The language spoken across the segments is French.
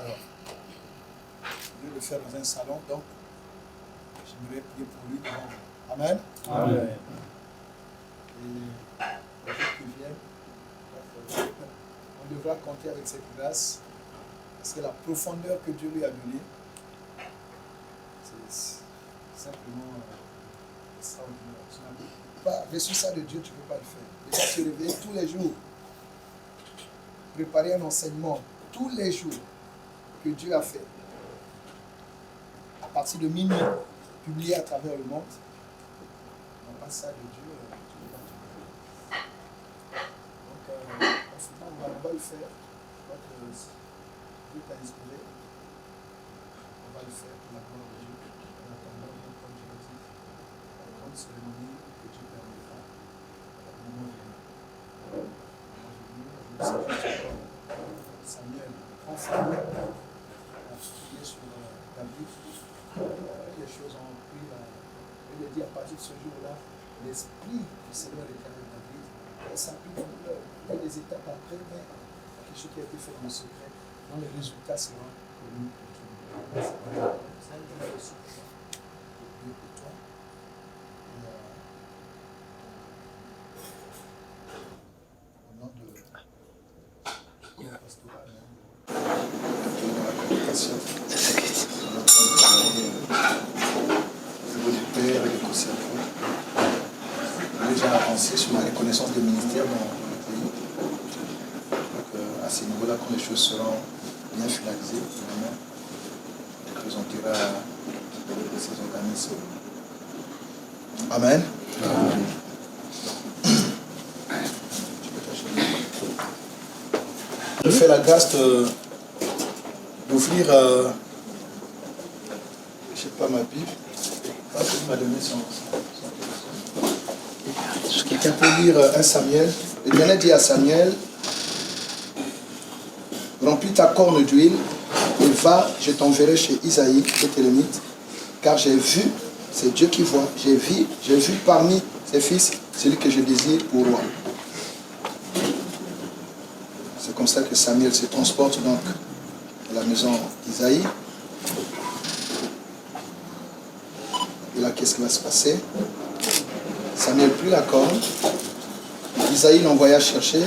Alors, je vais le faire dans un salon, donc j'aimerais prier pour lui devant vous. Amen. Amen. Et les gens qui viennent, on devra compter avec cette grâce, parce que la profondeur que Dieu lui a donnée, c'est simplement extraordinaire. Tu n'as pas reçu ça de Dieu, tu ne peux pas le faire. Déjà se réveiller tous les jours, préparer un enseignement tous les jours que Dieu a fait, à partir de minuit, publié à travers le monde. On n'a pas ça de Dieu, tu ne peux pas le faire. Donc, en ce temps, on va le faire. Donc, Dieu t'a inspiré. On va le faire pour la gloire de Dieu. En attendant, comme je l'ai dit, la grande cérémonie que Dieu permettra au moment venu. Samuel, grand Samuel, a prié sur David. Les choses ont pris. Il a dit à partir de ce jour-là, l'esprit du Seigneur était avec David. Et ça a pris une fleur. Il y a des étapes après, mais quelque chose qui a été fait dans le secret, dont les résultats seront connus pour tout le monde. C'est un jour aussi pour toi. Pour toi. Au nom de pastoral, du Père et du Conseil. J'ai avancé sur la reconnaissance des ministères dans le pays. Donc, à ce niveau-là, quand les choses seront bien finalisées, on présentera ces organismes. Amen. Amen. Je fais la grâce d'ouvrir, je ne sais pas, ma Bible. Il m'a donné son quelqu'un peut lire 1 Samuel. L'Éternel dit à Samuel, remplis ta corne d'huile et va, je t'enverrai chez Isaïe, le Télémite, car j'ai vu, c'est Dieu qui voit, j'ai vu parmi ses fils celui que je désire pour roi. C'est comme ça que Samuel se transporte donc à la maison d'Isaïe. Et là, qu'est-ce qui va se passer? Samuel prit la corne. Isaïe l'envoya chercher.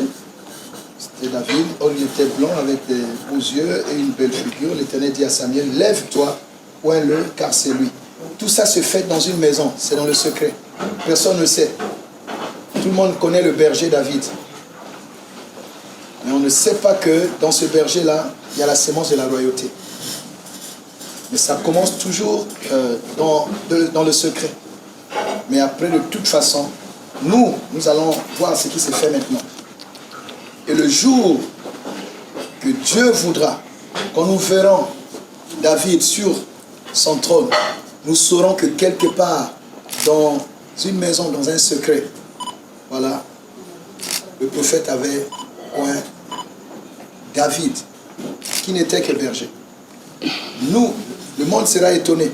C'était David. Or, il était blond avec des beaux yeux et une belle figure. L'Éternel dit à Samuel, lève-toi, oins-le, car c'est lui. Tout ça se fait dans une maison. C'est dans le secret. Personne ne sait. Tout le monde connaît le berger David. Mais on ne sait pas que dans ce berger-là, il y a la sémence de la royauté. Mais ça commence toujours dans le secret. Mais après, de toute façon, nous allons voir ce qui se fait maintenant. Et le jour que Dieu voudra, quand nous verrons David sur son trône, nous saurons que quelque part, dans une maison, dans un secret, voilà, le prophète avait oint David, qui n'était que berger. Nous, le monde sera étonné,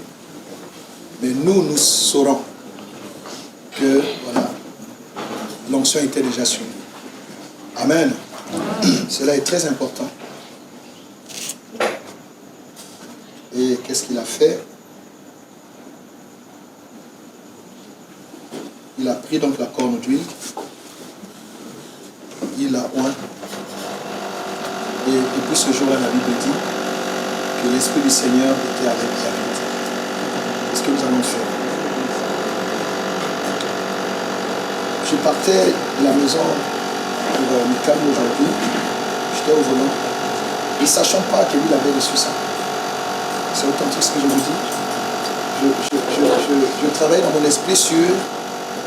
mais nous saurons que voilà, l'onction était déjà sur nous. Amen. Cela est très important. Et qu'est-ce qu'il a fait? Il a pris donc la corne d'huile, il l'a oint. Et depuis ce jour-là, la Bible dit que l'Esprit du Seigneur était avec David. Qu'est-ce que nous allons faire? Je partais de la maison pour Michael aujourd'hui. J'étais au volant. Ne sachant pas que lui avait reçu ça. C'est authentique ce que je vous dis. Je travaille dans mon esprit sur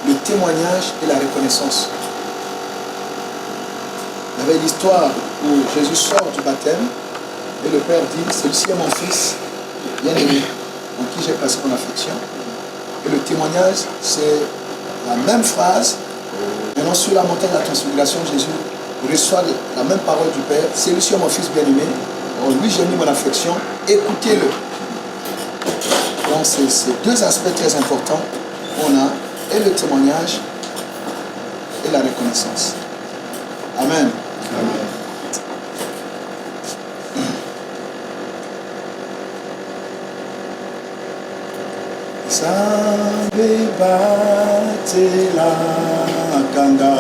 le témoignage et la reconnaissance. Il y avait l'histoire où Jésus sort du baptême et le Père dit, celui-ci est mon fils bien-aimé, en qui j'ai placé mon affection. Et le témoignage, c'est la même phrase. Maintenant, sur la montagne de la transfiguration, Jésus reçoit la même parole du Père. Celui-ci est mon fils bien-aimé, en lui j'ai mis mon affection, écoutez-le. Donc, c'est ces deux aspects très importants qu'on a, et le témoignage et la reconnaissance. Amen. Amen. Sambe bate la kanga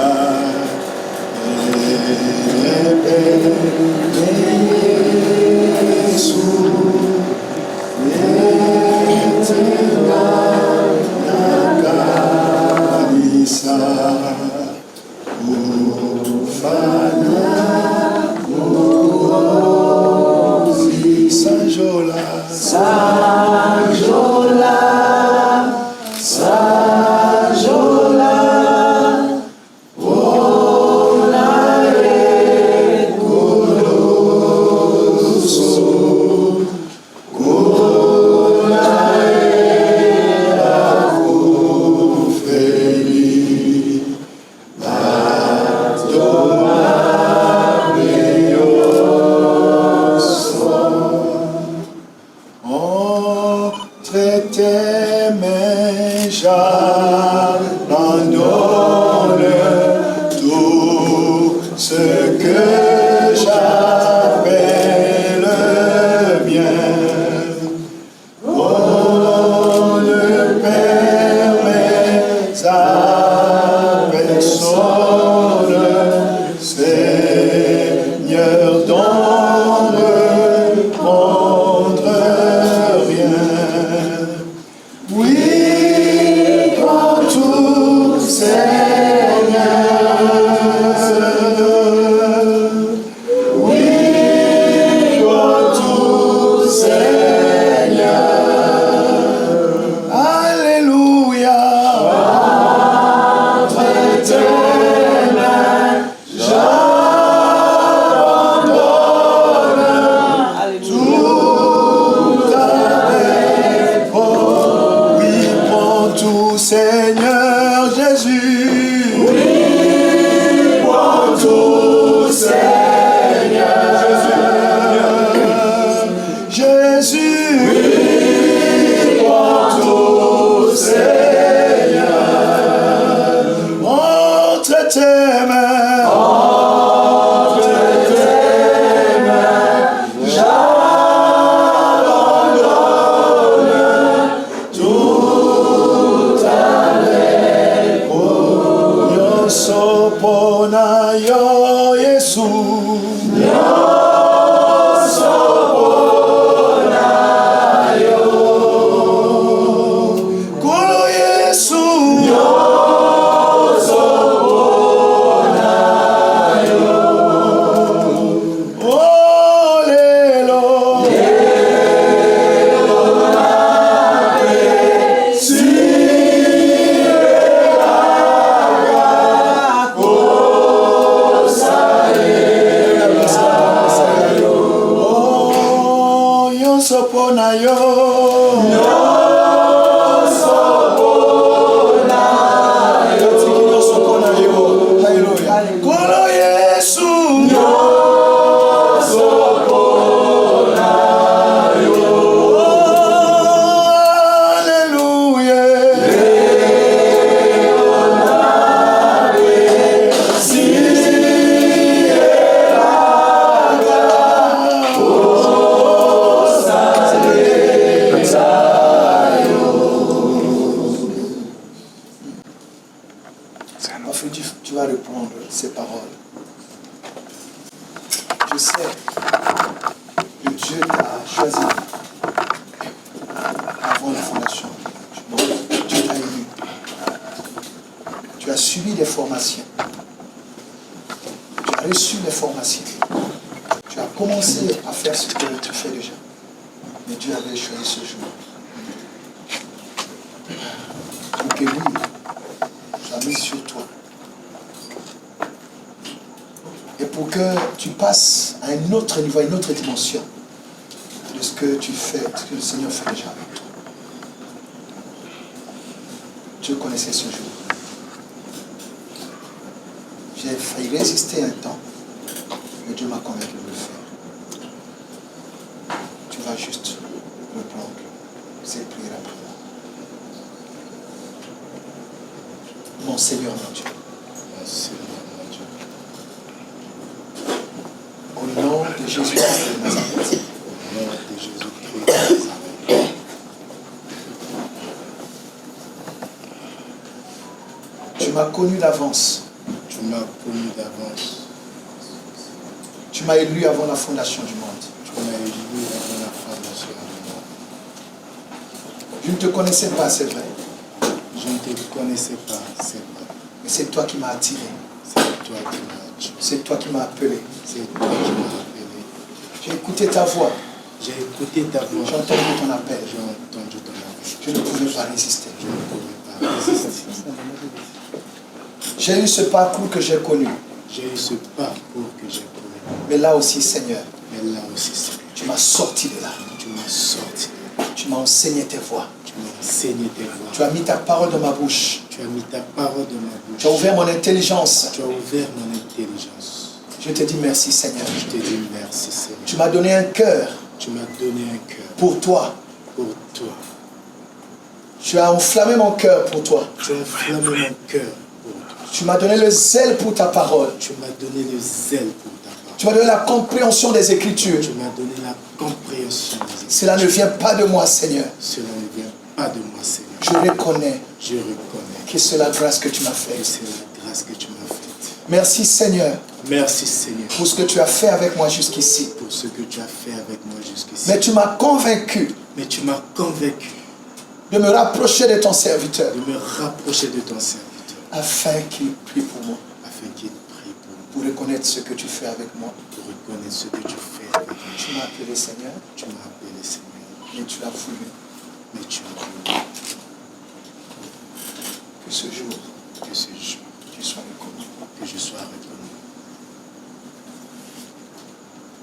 Yesu Yetela Nakanisa Ufana Uozi Sanjola Sanjola Sanjola j'abandonne tout ce que j'appelle bien. Oh, ne permets à personne, Seigneur, d'en reprendre rien. Oui, prends tout, Seigneur. Oui, prends tout, Seigneur. Alléluia. Entre tes mains, j'abandonne tout avec toi. Oui, prends tout, Seigneur Jésus. Oui, prends tout, Seigneur Jésus. Oui, prends tout, Seigneur. Entre tes mains. Entre tes mains. J'abandonne tout avec toi. Yosopona yo Yesu. Yosopona yo. Kolo Yesu. Yosopona yo. Oh lelo. Lelo nabe. Oh, Yosopona yo. Yosopona yo. Yosopona yo. Hallelujah. Kolo Yesu. Yosopona yo. Hallelujah. Enfin, tu vas reprendre ces paroles. Je sais que Dieu t'a choisi avant la fondation. Dieu t'a élu. Tu as suivi des formations. Tu as reçu des formations. Tu as commencé à faire ce que tu fais déjà. Mais Dieu avait choisi ce jour. Pour que lui soit mis sur toi. Et pour que tu passes à un autre niveau, à une autre dimension de ce que tu fais, ce que le Seigneur fait déjà avec toi. Dieu connaissait ce jour. J'ai failli résister un temps, mais Dieu m'a convaincu de le faire. Tu vas juste reprendre ces prières après moi. Mon Seigneur, mon Dieu. Mon Seigneur, mon Dieu. Au nom de Jésus-Christ de Nazareth. Au nom de Jésus-Christ de Nazareth. m'as connu d'avance. Tu m'as connu d'avance. Tu m'as élu avant la fondation du monde. Tu m'as élu avant la fondation du monde. Je ne te connaissais pas, c'est vrai. Je ne te connaissais pas, c'est vrai. Mais c'est toi qui m'as attiré. C'est toi qui m'as attiré. C'est toi qui m'as appelé. C'est toi qui m'as appelé. J'ai écouté ta voix. J'ai écouté ta voix. J'ai entendu ton appel. J'ai entendu ton appel. Je ne pouvais pas résister. Je ne pouvais pas résister. J'ai eu ce parcours que j'ai connu. J'ai eu ce parcours que j'ai connu. Mais là aussi, Seigneur, Mais là aussi, Seigneur, tu m'as sorti de là. tu m'as sorti. Tu m'as enseigné tes voies. Tu m'as enseigné tes voies. Tu as mis ta parole dans ma bouche. Tu as mis ta parole dans ma bouche. Tu as ouvert mon intelligence. Tu as ouvert mon intelligence. Je te dis merci, Seigneur. Je te dis merci, Seigneur. Tu m'as donné un cœur Tu m'as donné un cœur pour toi. pour toi. Tu as enflammé mon cœur pour toi. Tu as enflammé mon cœur pour toi. Tu m'as donné le zèle pour ta parole. Tu m'as donné le zèle pour ta parole. Tu m'as donné la compréhension des Écritures. Tu m'as donné la compréhension des Écritures. Cela ne vient pas de moi, Seigneur. Cela ne vient pas de moi, Seigneur. Je reconnais Je reconnais que c'est la grâce que tu m'as que faite. c'est la grâce que tu m'as faite. Merci, Seigneur, Merci, Seigneur, pour ce que tu as fait avec moi jusqu'ici. pour ce que tu as fait avec moi jusqu'ici. Mais tu m'as convaincu Mais tu m'as convaincu de me rapprocher de ton serviteur de me rapprocher de ton serviteur afin qu'il prie pour moi, afin qu'il prie pour moi, pour reconnaître ce que tu fais avec moi. pour reconnaître ce que tu fais avec moi. Tu m'as appelé, Seigneur, Tu m'as appelé Seigneur, et tu l'as voulu. mais tu as voulu Que ce jour, que ce jour, tu sois reconnu. que je sois reconnu.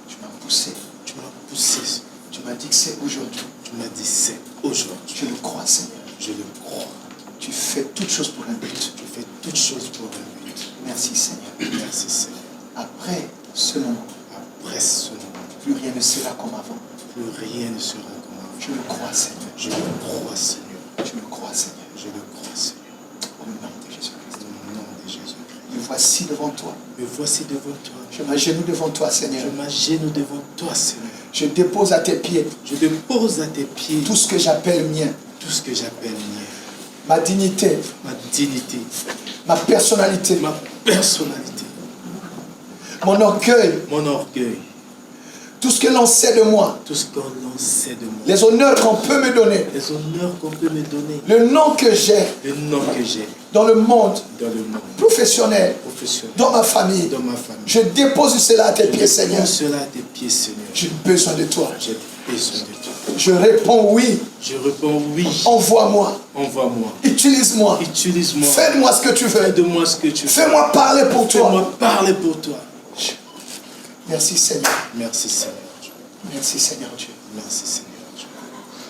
Tu m'as poussé. Tu m'as poussé, Tu m'as dit que c'est aujourd'hui. tu m'as dit c'est aujourd'hui. Je le crois, Seigneur. Je le crois. Tu fais toutes choses pour un but. Tu fais toutes choses pour un but. Merci, Seigneur. Merci Seigneur. Après ce moment, Après ce moment, plus rien ne sera comme avant. plus rien ne sera comme avant. Je le crois, Seigneur. Je le crois, Seigneur. Je le crois, Seigneur. Je le crois, Seigneur. Au nom de Jésus-Christ. Au nom de Jésus-Christ. Me voici devant toi. Me voici devant toi. Je m'agenouille devant toi, Seigneur. Je m'agenouille devant toi, Seigneur. Je dépose à tes pieds Je dépose à tes pieds tout ce que j'appelle mien. tout ce que j'appelle mien. Ma dignité, Ma dignité, ma personnalité, ma personnalité, mon orgueil, mon orgueil, tout ce que l'on sait de moi, tout ce qu'on sait de moi, les honneurs qu'on peut me donner, les honneurs qu'on peut me donner, le nom que j'ai le nom que j'ai dans le monde dans le monde professionnel, professionnel, dans ma famille. dans ma famille. Je dépose cela à tes pieds, Je Seigneur. pose cela à tes pieds, Seigneur. J'ai besoin de toi. J'ai besoin de toi. Je réponds oui. Je réponds oui. Envoie-moi. Envoie-moi. Utilise-moi. Utilise-moi. Fais de moi ce que tu veux. Fais de moi ce que tu veux. Fais-moi parler pour toi. Fais-moi parler pour toi. Merci, Seigneur. Merci Seigneur Dieu. Merci, Seigneur Dieu. Merci Seigneur Dieu.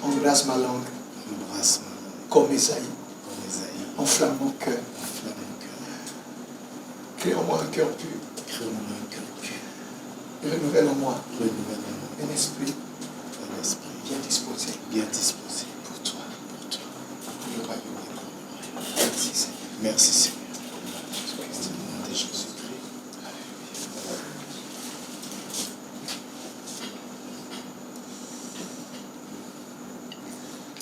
Embrasse ma langue Embrasse ma main comme Esaïe. comme Esaïe. Enflamme mon cœur. Enflamme mon cœur. Crée en moi un cœur pur. Crée-moi un cœur pur. Renouvelle en moi Renouvelle-moi un esprit un esprit bien disposé bien disposé pour toi, pour toi. pour le royaume. Merci, Seigneur. Merci Seigneur. Jésus-Christ. Au nom de Jésus-Christ.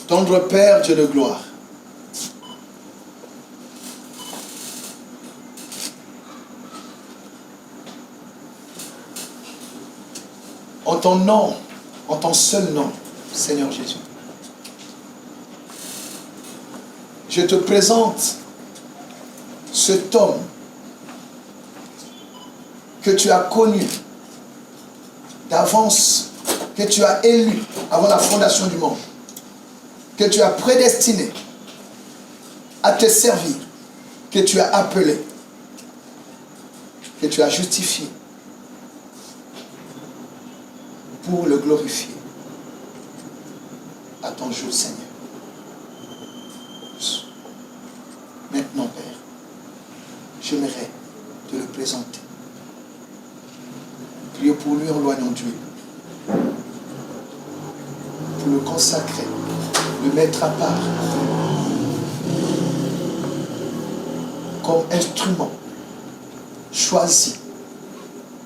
Tendre Père, Dieu de gloire, en ton nom, en ton seul nom, Seigneur Jésus, je te présente cet homme que tu as connu d'avance, que tu as élu avant la fondation du monde, que tu as prédestiné à te servir, que tu as appelé, que tu as justifié pour le glorifier à ton jour, Seigneur. Maintenant, Père, j'aimerais te le présenter. Priez pour lui en loignant d'huile, pour le consacrer, le mettre à part comme instrument choisi,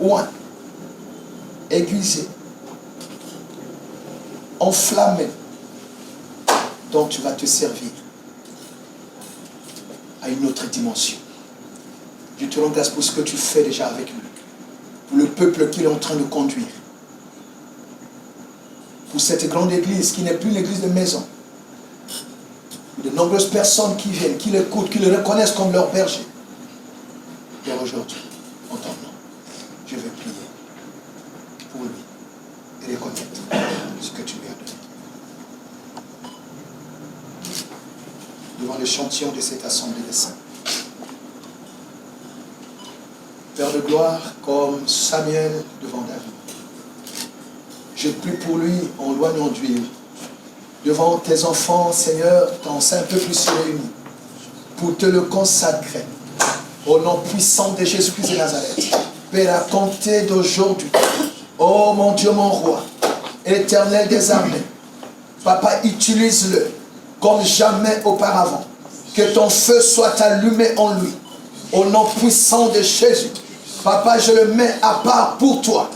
oint, aiguisé, enflammé, dont tu vas te servir à une autre dimension. Je te rends grâce pour ce que tu fais déjà avec nous. Pour le peuple qu'il est en train de conduire. Pour cette grande église qui n'est plus une église de maison. De nombreuses personnes qui viennent, qui l'écoutent, qui le reconnaissent comme leur berger. Et aujourd'hui, en ton nom, je vais prier pour lui et reconnaître ce que tu lui as donné. Devant l'échantillon de cette assemblée des saints. Père de gloire, comme Samuel devant David. Je prie pour lui en loignant d'huile. Devant tes enfants, Seigneur, ton saint peuple ici réuni, pour te le consacrer. Au nom puissant de Jésus-Christ de Nazareth. Père, à compter d'aujourd'hui, oh mon Dieu, mon roi, éternel des armées, Papa, utilise-le comme jamais auparavant. Que ton feu soit allumé en lui. Au nom puissant de Jésus. Papa, je le mets à part pour toi.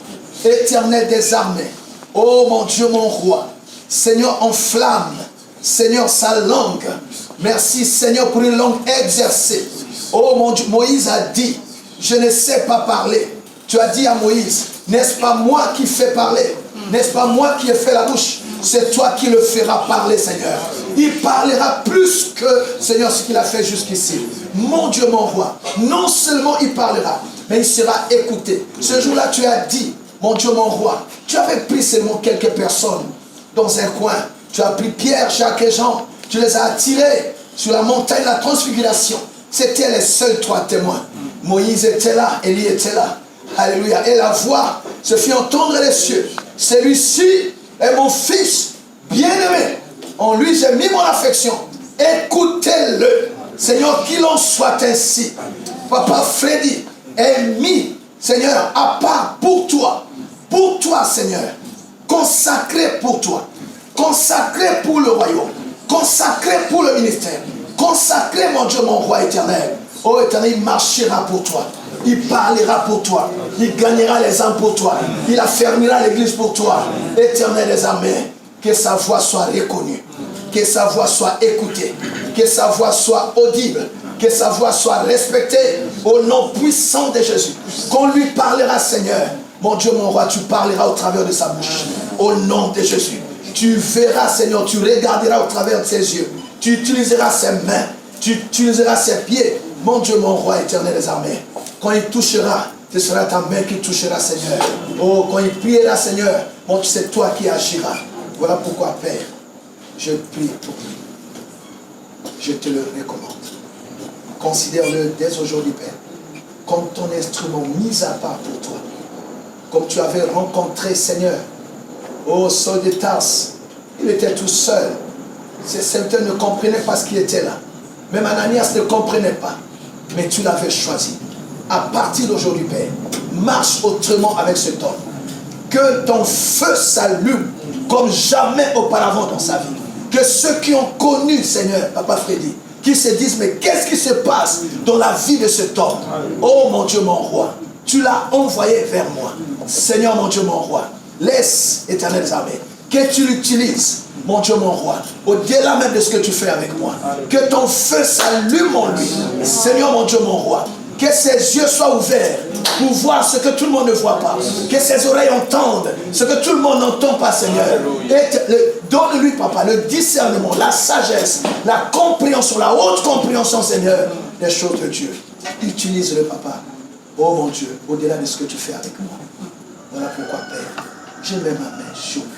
Éternel des armées. Oh mon Dieu, mon roi. Seigneur, enflamme. Seigneur, sa langue. Merci, Seigneur, pour une langue exercée. Oh mon Dieu, Moïse a dit, je ne sais pas parler. Tu as dit à Moïse, n'est-ce pas moi qui fais parler? N'est-ce pas moi qui ai fait la bouche? C'est toi qui le feras parler, Seigneur. Il parlera plus que, Seigneur, ce qu'il a fait jusqu'ici. Mon Dieu, mon roi, non seulement il parlera, mais il sera écouté. Ce jour-là, tu as dit, mon Dieu, mon roi, tu avais pris seulement quelques personnes dans un coin. Tu as pris Pierre, Jacques et Jean. Tu les as attirés sur la montagne de la transfiguration. C'était les seuls trois témoins. Moïse était là, Élie était là. Alléluia. Et la voix se fit entendre les cieux. Celui-ci est mon fils bien-aimé. En lui, j'ai mis mon affection. Écoutez-le. Seigneur, qu'il en soit ainsi. Papa Freddy est mis, Seigneur, à part pour toi. Pour toi, Seigneur. Consacré pour toi. Consacré pour le royaume. Consacré pour le ministère. Consacré, mon Dieu, mon roi éternel. Oh éternel, il marchera pour toi. Il parlera pour toi. Il gagnera les âmes pour toi. Il affermira l'église pour toi. Éternel des armées, que sa voix soit reconnue. Que sa voix soit écoutée. Que sa voix soit audible. Que sa voix soit respectée. Au nom puissant de Jésus. Qu'on lui parlera, Seigneur. Mon Dieu, mon roi, tu parleras au travers de sa bouche. Au nom de Jésus. Tu verras, Seigneur, tu regarderas au travers de ses yeux. Tu utiliseras ses mains. Tu utiliseras ses pieds. Mon Dieu, mon roi éternel des armées. Quand il touchera, ce sera ta main qui touchera, Seigneur. Oh, quand il priera, Seigneur, bon, c'est toi qui agiras. Voilà pourquoi, Père, je prie pour lui. Je te le recommande. Considère-le dès aujourd'hui, Père, comme ton instrument mis à part pour toi. Comme tu avais rencontré, Seigneur, oh, Saul de Tarse, il était tout seul. Certains ne comprenaient pas ce qui était là. Même Ananias ne comprenait pas. Mais tu l'avais choisi. À partir d'aujourd'hui, Père, marche autrement avec cet homme. Que ton feu s'allume comme jamais auparavant dans sa vie. Que ceux qui ont connu, Seigneur, Papa Freddy, qui se disent, mais qu'est-ce qui se passe dans la vie de cet homme? Oh mon Dieu, mon roi, tu l'as envoyé vers moi. Seigneur, mon Dieu, mon roi, laisse, éternel des armées, que tu l'utilises, mon Dieu, mon roi, au-delà même de ce que tu fais avec moi. Que ton feu s'allume en lui. Seigneur, mon Dieu, mon roi, que ses yeux soient ouverts pour voir ce que tout le monde ne voit pas. Que ses oreilles entendent ce que tout le monde n'entend pas, Seigneur. Donne-lui, Papa, le discernement, la sagesse, la compréhension, la haute compréhension, Seigneur, des choses de Dieu. Utilise-le, Papa. Oh mon Dieu, au-delà de ce que tu fais avec moi. Voilà pourquoi, Père, je mets ma main sur lui.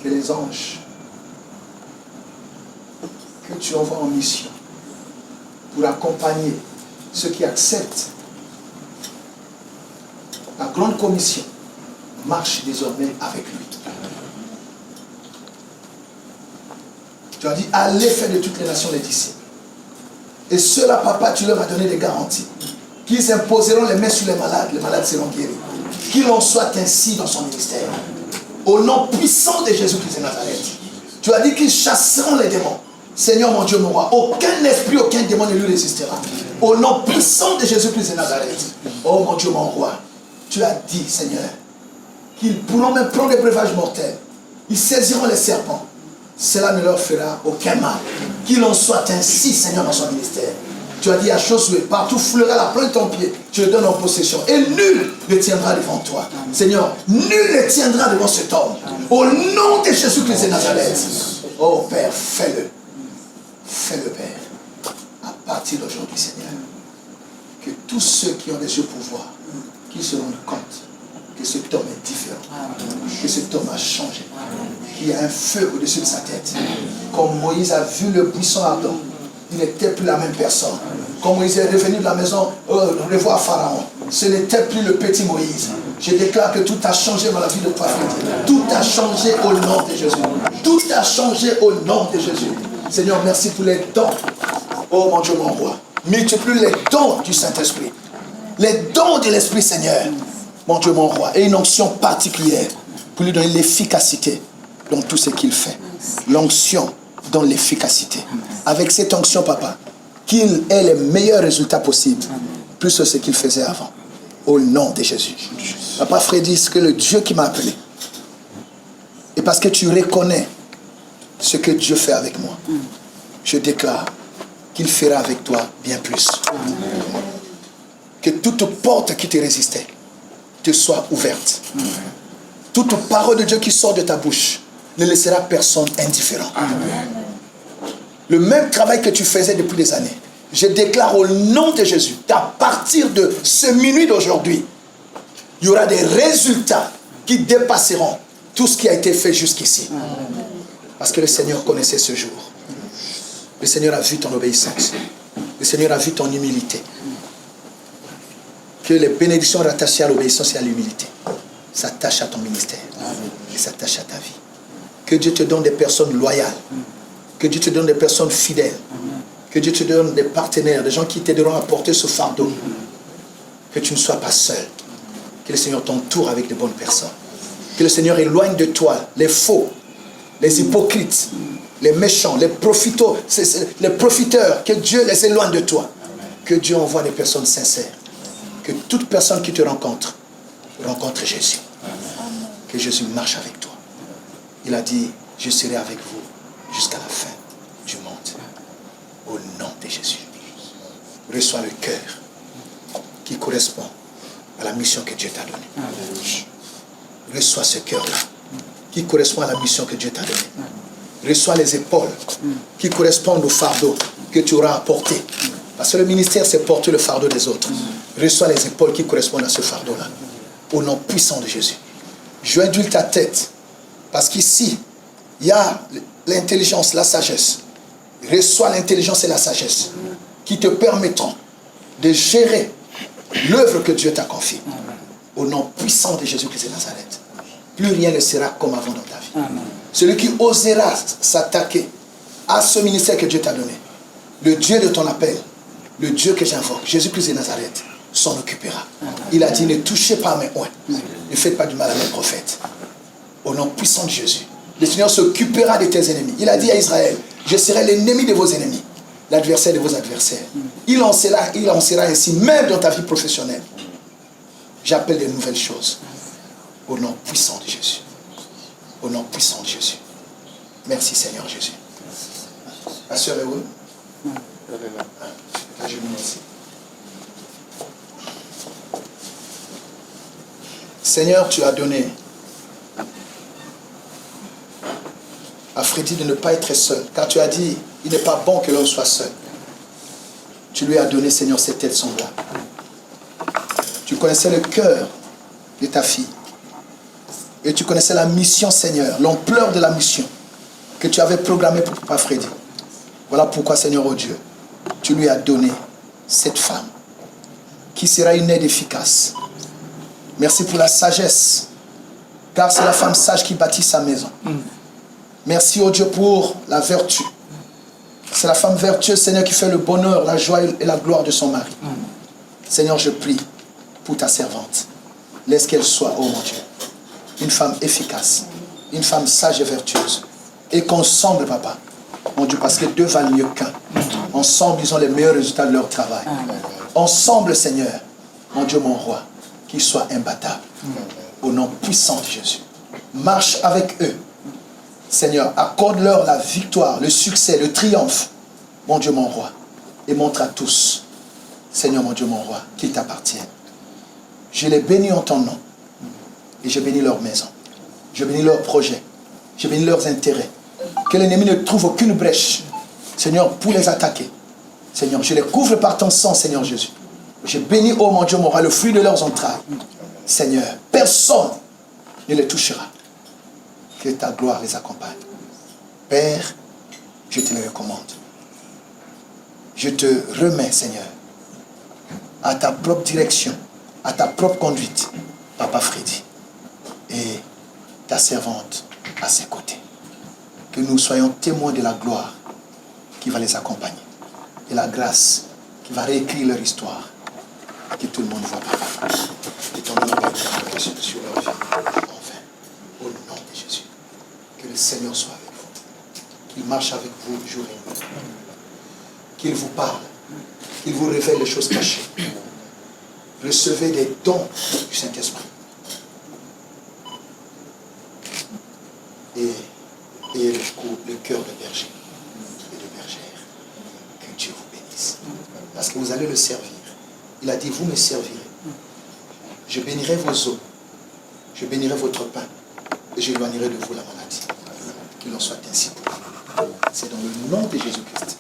Que les anges que tu envoies en mission pour accompagner ceux qui acceptent la grande commission marchent désormais avec lui. Tu as dit, allez faire de toutes les nations les disciples. Et ceux-là, Papa, tu leur as donné des garanties. Qu'ils imposeront les mains sur les malades seront guéris. Qu'il en soit ainsi dans son ministère. Au nom puissant de Jésus-Christ de Nazareth. Tu as dit qu'ils chasseront les démons. Seigneur mon Dieu, mon roi, aucun esprit, aucun démon ne lui résistera. Au nom puissant de Jésus-Christ de Nazareth. Oh mon Dieu, mon roi, tu as dit, Seigneur, qu'ils pourront même prendre des breuvages mortels. Ils saisiront les serpents. Cela ne leur fera aucun mal. Qu'il en soit ainsi, Seigneur, dans son ministère. Tu as dit à Josué, partout foulera la plante de ton pied, tu le donnes en possession. Et nul ne tiendra devant toi. Seigneur, nul ne tiendra devant cet homme. Au nom de Jésus-Christ de Nazareth. Oh Père, fais-le. Fais-le, Père. À partir d'aujourd'hui, Seigneur. Que tous ceux qui ont des yeux pour voir, qu'ils se rendent compte que cet homme est différent. Que cet homme a changé. Qu'il y a un feu au-dessus de sa tête. Comme Moïse a vu le buisson ardent, il n'était plus la même personne. Quand Moïse est revenu de la maison, revoir Pharaon, ce n'était plus le petit Moïse. Je déclare que tout a changé dans la vie de Prophet. Tout a changé au nom de Jésus. Tout a changé au nom de Jésus. Seigneur, merci pour les dons. Oh mon Dieu, mon roi. Multiplie les dons du Saint-Esprit. Les dons de l'Esprit, Seigneur. Mon Dieu, mon roi. Et une onction particulière pour lui donner l'efficacité dans tout ce qu'il fait. L'onction donne l'efficacité. Avec cette onction, papa, qu'il ait les meilleurs résultats possibles, plus que ce qu'il faisait avant. Au nom de Jésus. Papa Freddy, c'est que le Dieu qui m'a appelé, et parce que tu reconnais ce que Dieu fait avec moi, je déclare qu'il fera avec toi bien plus. Que toute porte qui te résistait te soit ouverte. Toute parole de Dieu qui sort de ta bouche ne laissera personne indifférent. Le même travail que tu faisais depuis des années, je déclare au nom de Jésus qu'à partir de ce minuit d'aujourd'hui, il y aura des résultats qui dépasseront tout ce qui a été fait jusqu'ici. Parce que le Seigneur connaissait ce jour. Le Seigneur a vu ton obéissance. Le Seigneur a vu ton humilité. Que les bénédictions rattachées à l'obéissance et à l'humilité s'attachent à ton ministère et s'attachent à ta vie. Que Dieu te donne des personnes loyales. Que Dieu te donne des personnes fidèles. Que Dieu te donne des partenaires, des gens qui t'aideront à porter ce fardeau. Que tu ne sois pas seul. Que le Seigneur t'entoure avec de bonnes personnes. Que le Seigneur éloigne de toi les faux, les hypocrites, les méchants, les profiteurs. Que Dieu les éloigne de toi. Que Dieu envoie des personnes sincères. Que toute personne qui te rencontre Jésus. Que Jésus marche avec toi. Il a dit, je serai avec vous jusqu'à la fin du monde. Au nom de Jésus. Reçois le cœur qui correspond à la mission que Dieu t'a donnée. Reçois ce cœur-là qui correspond à la mission que Dieu t'a donnée. Reçois les épaules qui correspondent au fardeau que tu auras à porter. Parce que le ministère, c'est porter le fardeau des autres. Reçois les épaules qui correspondent à ce fardeau-là. Au nom puissant de Jésus. Joindule ta tête. Parce qu'ici, il y a l'intelligence, la sagesse. Reçois l'intelligence et la sagesse qui te permettront de gérer l'œuvre que Dieu t'a confiée. Au nom puissant de Jésus-Christ de Nazareth. Plus rien ne sera comme avant dans ta vie. Celui qui osera s'attaquer à ce ministère que Dieu t'a donné, le Dieu de ton appel, le Dieu que j'invoque, Jésus-Christ de Nazareth, s'en occupera. Il a dit, ne touchez pas à mes oins. Ne faites pas du mal à mes prophètes. Au nom puissant de Jésus. Le Seigneur s'occupera de tes ennemis. Il a dit à Israël, je serai l'ennemi de vos ennemis, l'adversaire de vos adversaires. Il en sera ainsi, même dans ta vie professionnelle. J'appelle de nouvelles choses. Au nom puissant de Jésus. Au nom puissant de Jésus. Merci Seigneur Jésus. La sœur est où? Je viens ici. Seigneur, tu as donné à Freddy de ne pas être seul. Car tu as dit, il n'est pas bon que l'homme soit seul. Tu lui as donné, Seigneur, cette aide-là. Tu connaissais le cœur de ta fille. Et tu connaissais la mission, Seigneur, l'ampleur de la mission que tu avais programmée pour Papa Freddy. Voilà pourquoi, Seigneur, oh Dieu, tu lui as donné cette femme qui sera une aide efficace. Merci pour la sagesse, car c'est la femme sage qui bâtit sa maison. Merci, oh Dieu, pour la vertu. C'est la femme vertueuse, Seigneur, qui fait le bonheur, la joie et la gloire de son mari. Seigneur, je prie pour ta servante. Laisse qu'elle soit, oh mon Dieu, une femme efficace, une femme sage et vertueuse. Et qu'ensemble, papa, mon Dieu, parce que deux valent mieux qu'un. Ensemble, ils ont les meilleurs résultats de leur travail. Ensemble, Seigneur, mon Dieu, mon roi, qu'ils soient imbattables. Au nom puissant de Jésus. Marche avec eux. Seigneur, accorde-leur la victoire, le succès, le triomphe mon Dieu, mon roi, et montre à tous, Seigneur, mon Dieu, mon roi, qu'ils t'appartiennent. Je les bénis en ton nom. Et je bénis leur maison. Je bénis leurs projets. Je bénis leurs intérêts. Que l'ennemi ne trouve aucune brèche, Seigneur, pour les attaquer. Seigneur, je les couvre par ton sang, Seigneur Jésus. Je bénis, oh mon Dieu, mon roi, le fruit de leurs entrailles. Seigneur, personne ne les touchera. Que ta gloire les accompagne. Père, je te le recommande. Je te remets, Seigneur, à ta propre direction, à ta propre conduite, Papa Freddy, et ta servante à ses côtés. Que nous soyons témoins de la gloire qui va les accompagner, et la grâce qui va réécrire leur histoire, que tout le monde voit, Papa. Et ton nom va être sur leur vie. Enfin, au nom de Jésus, que le Seigneur soit avec vous, qu'il marche avec vous jour et nuit, qu'il vous parle, qu'il vous révèle les choses cachées. Recevez les dons du Saint-Esprit. Et le cœur de berger et de bergère. Que Dieu vous bénisse. Parce que vous allez le servir. Il a dit, vous me servirez. Je bénirai vos os. Je bénirai votre pain. Et j'éloignerai de vous la maladie. Qu'il en soit ainsi pour vous. C'est dans le nom de Jésus-Christ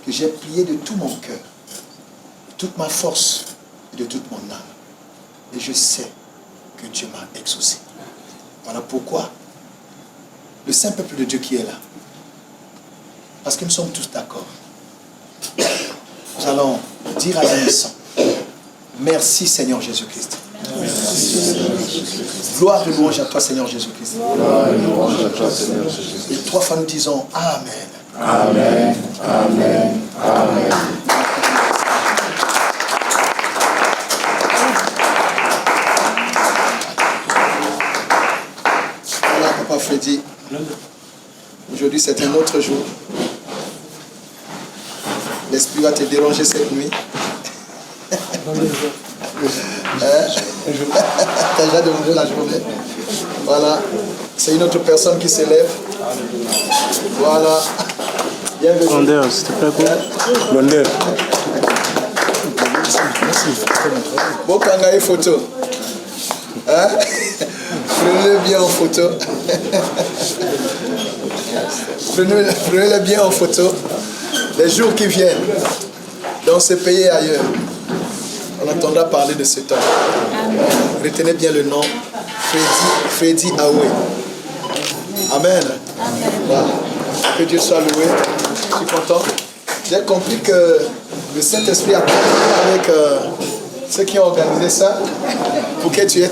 que j'ai prié de tout mon cœur, de toute ma force et de toute mon âme. Et je sais que Dieu m'a exaucé. Voilà pourquoi le saint peuple de Dieu qui est là, parce que nous sommes tous d'accord, nous allons dire à l'unisson, merci Seigneur Jésus-Christ. Gloire et louange à toi Seigneur Jésus-Christ. Et 3 fois nous disons Amen. Amen. Amen. Amen. Voilà Papa Freddy. Aujourd'hui c'est un autre jour. L'esprit va te déranger cette nuit. T'as déjà demandé la journée. Voilà. C'est une autre personne qui s'élève. Voilà. Bienvenue. Blondeur, s'il te plaît. Blondeur. Bon kangaï photo. Hein? Prenez-le bien en photo. Prenez-le bien en photo. Les jours qui viennent, dans ce pays et ailleurs, on entendra parler de ce temps. Retenez bien le nom, Freddy Aoué. Amen. Voilà. Que Dieu soit loué. Je suis content. J'ai compris que le Saint-Esprit a parlé avec ceux qui ont organisé ça pour que tu aies